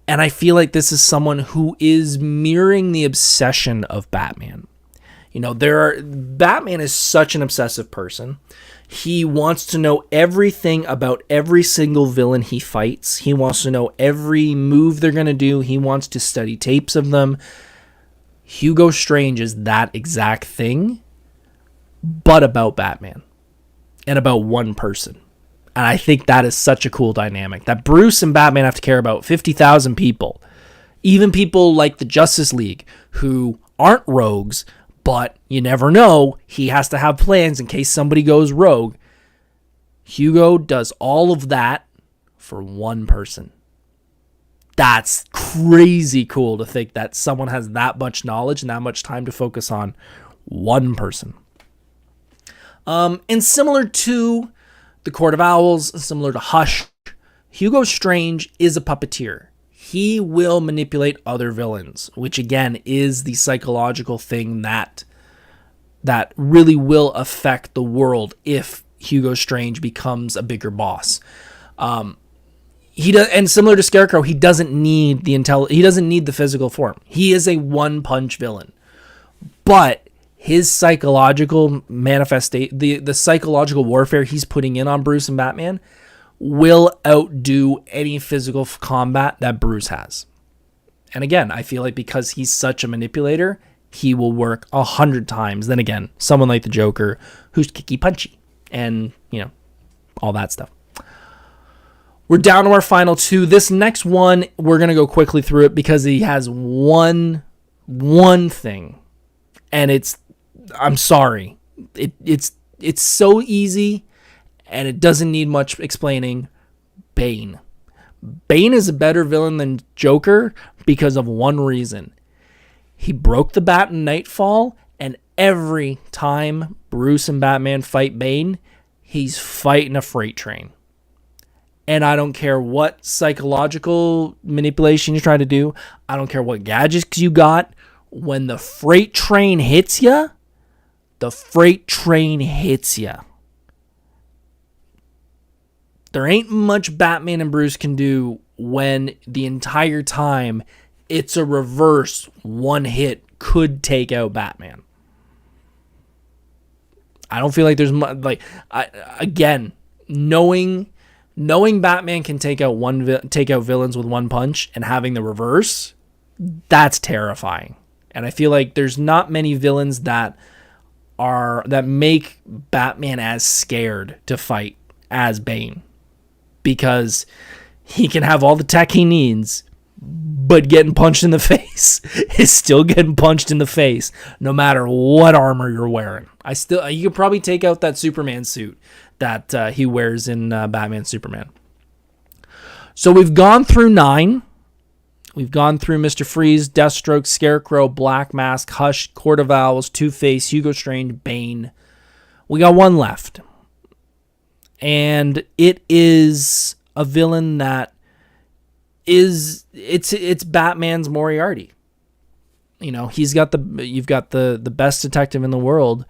And I feel like this is someone who is mirroring the obsession of Batman. Batman is such an obsessive person. He wants to know everything about every single villain he fights. He wants to know every move they're going to do. He wants to study tapes of them. Hugo Strange is that exact thing, but about Batman and about one person. And I think that is such a cool dynamic, that Bruce and Batman have to care about 50,000 people. Even people like the Justice League, who aren't rogues, but you never know. He has to have plans in case somebody goes rogue. Hugo does all of that for one person. That's crazy cool to think that someone has that much knowledge and that much time to focus on one person. And similar to the Court of Owls, similar to Hush, Hugo Strange is a puppeteer. He will manipulate other villains, which again is the psychological thing that really will affect the world if Hugo Strange becomes a bigger boss. He does, and similar to Scarecrow, he doesn't need the physical form. He is a one-punch villain, but his psychological manifestation, the psychological warfare he's putting in on Bruce and Batman will outdo any physical combat that Bruce has. And again, I feel like because he's such a manipulator, he will work 100 times. Then again, someone like the Joker, who's kicky punchy and, all that stuff. We're down to our final two. This next one, we're going to go quickly through it because he has one thing. And I'm sorry. It's so easy and it doesn't need much explaining. Bane. Bane is a better villain than Joker because of one reason. He broke the bat in Nightfall, and every time Bruce and Batman fight Bane, he's fighting a freight train. And I don't care what psychological manipulation you try to do. I don't care what gadgets you got. When the freight train hits you, the freight train hits you. There ain't much Batman and Bruce can do when the entire time it's a reverse one hit could take out Batman. I don't feel like there's much, knowing Batman can take out villains with one punch and having the reverse, that's terrifying. And I feel like there's not many villains that make Batman as scared to fight as Bane, because he can have all the tech he needs, but getting punched in the face is still getting punched in the face, no matter what armor you're wearing. You could probably take out that Superman suit that he wears in Batman Superman. So we've gone through 9. We've gone through Mr. Freeze, Deathstroke, Scarecrow, Black Mask, Hush, Court of Owls, Two-Face, Hugo Strange, Bane. We got one left. And it is a villain that it's Batman's Moriarty. You've got the best detective in the world.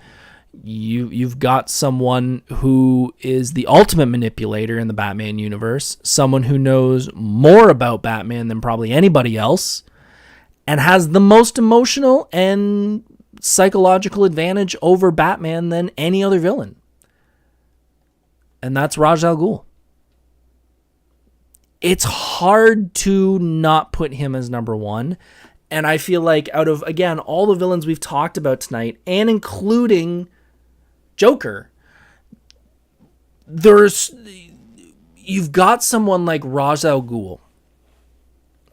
You've got someone who is the ultimate manipulator in the Batman universe, someone who knows more about Batman than probably anybody else, and has the most emotional and psychological advantage over Batman than any other villain. And that's Ra al Ghul. It's hard to not put him as number one. And I feel like out of, again, all the villains we've talked about tonight, and including Joker, you've got someone like Ra al Ghul,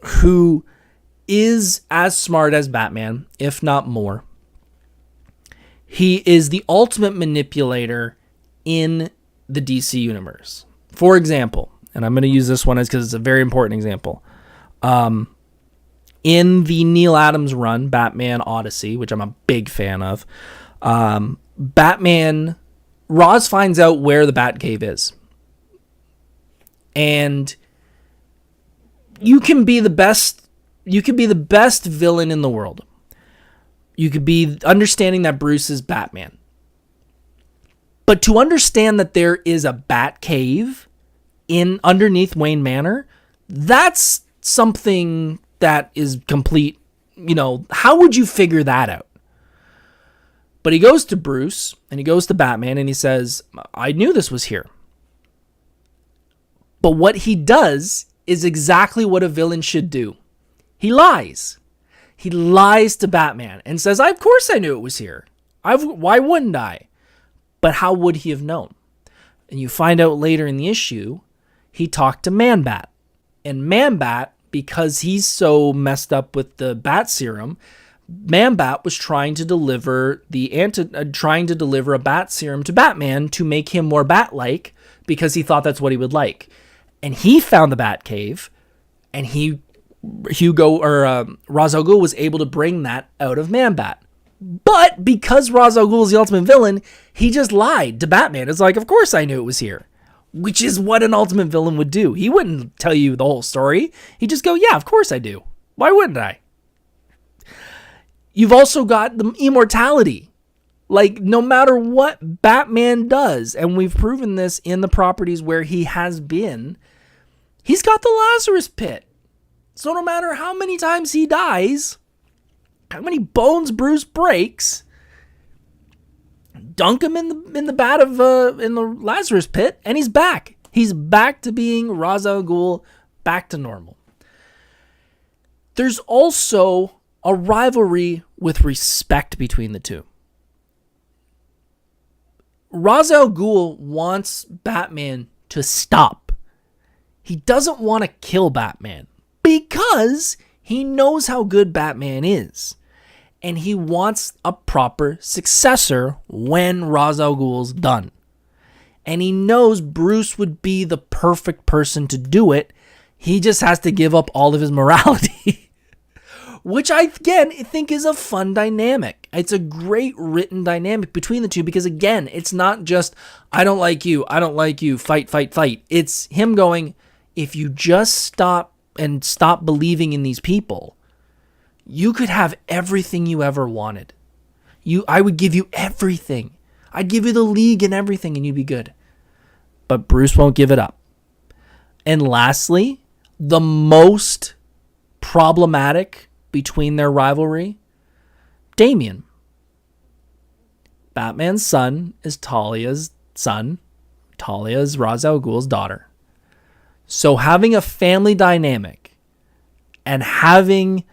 who is as smart as Batman, if not more. He is the ultimate manipulator in the DC universe. For example, and I'm going to use this one because it's a very important example. In the Neil Adams run, Batman Odyssey, which I'm a big fan of, Roz finds out where the Batcave is. And you can be the best villain in the world. You could be understanding that Bruce is Batman. But to understand that there is a Batcave underneath Wayne Manor, that's something that is complete. How would you figure that out? But he goes to Bruce and he goes to Batman and he says, I knew this was here. But what he does is exactly what a villain should do. He lies. He lies to Batman and says, of course I knew it was here. Why wouldn't I? But how would he have known? And you find out later in the issue, he talked to Man-Bat. And Man-Bat, because he's so messed up with the bat serum, Man-Bat was trying to deliver a bat serum to Batman to make him more bat-like, because he thought that's what he would like. And he found the Batcave, and Ra's al Ghul was able to bring that out of Man-Bat. But because Ra's al Ghul is the ultimate villain, he just lied to Batman. It's like, of course I knew it was here. Which is what an ultimate villain would do. He wouldn't tell you the whole story. He'd just go, yeah, of course I do. Why wouldn't I? You've also got the immortality. Like, no matter what Batman does, and we've proven this in the properties where he has been, he's got the Lazarus Pit. So no matter how many times he dies, how many bones Bruce breaks, dunk him in the bat of in the Lazarus pit, and he's back. He's back to being Ra's al Ghul, back to normal. There's also a rivalry with respect between the two. Ra's al Ghul wants Batman to stop. He doesn't want to kill Batman because he knows how good Batman is. And he wants a proper successor when Ra's al Ghul's done. And he knows Bruce would be the perfect person to do it. He just has to give up all of his morality. Which I, again, think is a fun dynamic. It's a great written dynamic between the two because, again, it's not just, I don't like you, fight, fight, fight. It's him going, if you just stop believing in these people, you could have everything you ever wanted. I would give you everything. I'd give you the league and everything and you'd be good. But Bruce won't give it up. And lastly, the most problematic between their rivalry, Damian. Batman's son is Talia's son. Talia is Ra's al Ghul's daughter. So having a family dynamic and having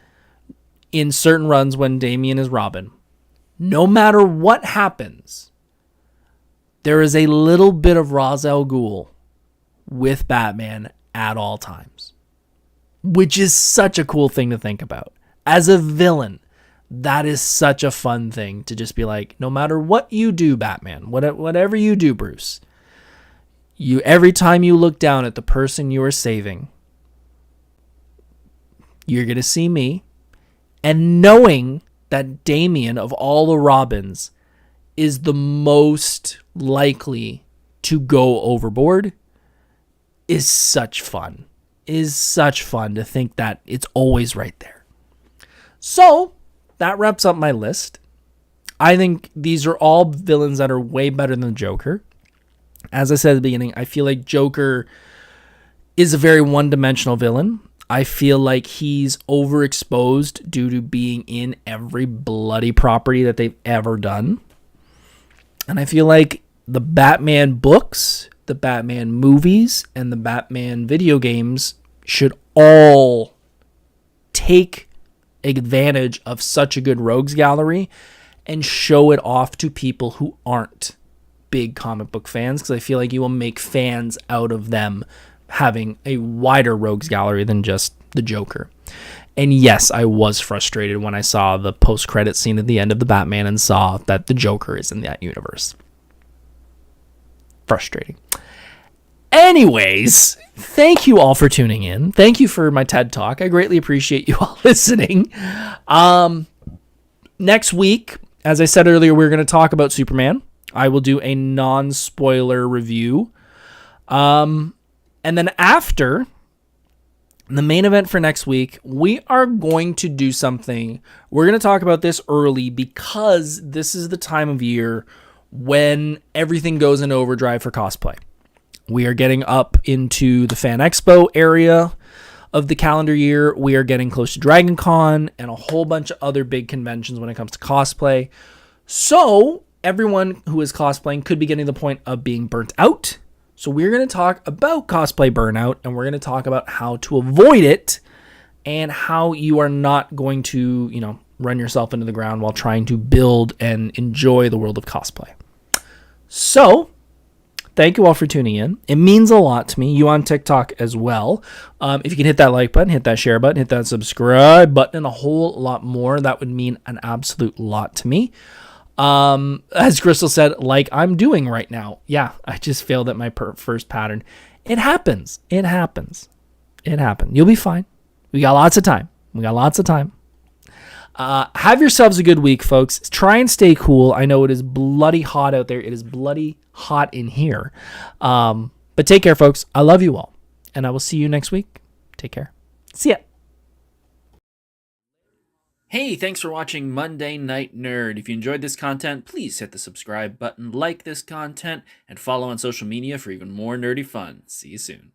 in certain runs when Damian is Robin, no matter what happens, there is a little bit of Ra's al Ghul with Batman at all times, which is such a cool thing to think about. As a villain, that is such a fun thing to just be like, no matter what you do, Batman, whatever you do, Bruce, every time you look down at the person you are saving, you're going to see me. And knowing that Damian, of all the Robins, is the most likely to go overboard is such fun. Is such fun to think that it's always right there. So, that wraps up my list. I think these are all villains that are way better than Joker. As I said at the beginning, I feel like Joker is a very one-dimensional villain. I feel like he's overexposed due to being in every bloody property that they've ever done. And I feel like the Batman books, the Batman movies, and the Batman video games should all take advantage of such a good rogues gallery and show it off to people who aren't big comic book fans, because I feel like you will make fans out of them having a wider rogues gallery than just the Joker. And yes, I was frustrated when I saw the post-credit scene at the end of the Batman and saw that the Joker is in that universe. Frustrating. Anyways, thank you all for tuning in. Thank you for my TED Talk. I greatly appreciate you all listening. Next week, as I said earlier, we're going to talk about Superman. I will do a non-spoiler review. And then after the main event for next week, we are going to do something. We're going to talk about this early because this is the time of year when everything goes into overdrive for cosplay. We are getting up into the Fan Expo area of the calendar year. We are getting close to Dragon Con and a whole bunch of other big conventions when it comes to cosplay. So everyone who is cosplaying could be getting to the point of being burnt out. So we're going to talk about cosplay burnout, and we're going to talk about how to avoid it and how you are not going to, run yourself into the ground while trying to build and enjoy the world of cosplay. So thank you all for tuning in. It means a lot to me. You on TikTok as well. If you can hit that like button, hit that share button, hit that subscribe button, and a whole lot more, that would mean an absolute lot to me. As Crystal said, like I'm doing right now. Yeah, I just failed at my first pattern. It happens. You'll be fine. We got lots of time. Have yourselves a good week, folks. Try and stay cool. I know it is bloody hot out there. It is bloody hot in here. But take care, folks. I love you all. And I will see you next week. Take care. See ya. Hey, thanks for watching Monday Night Nerd. If you enjoyed this content, please hit the subscribe button, like this content, and follow on social media for even more nerdy fun. See you soon.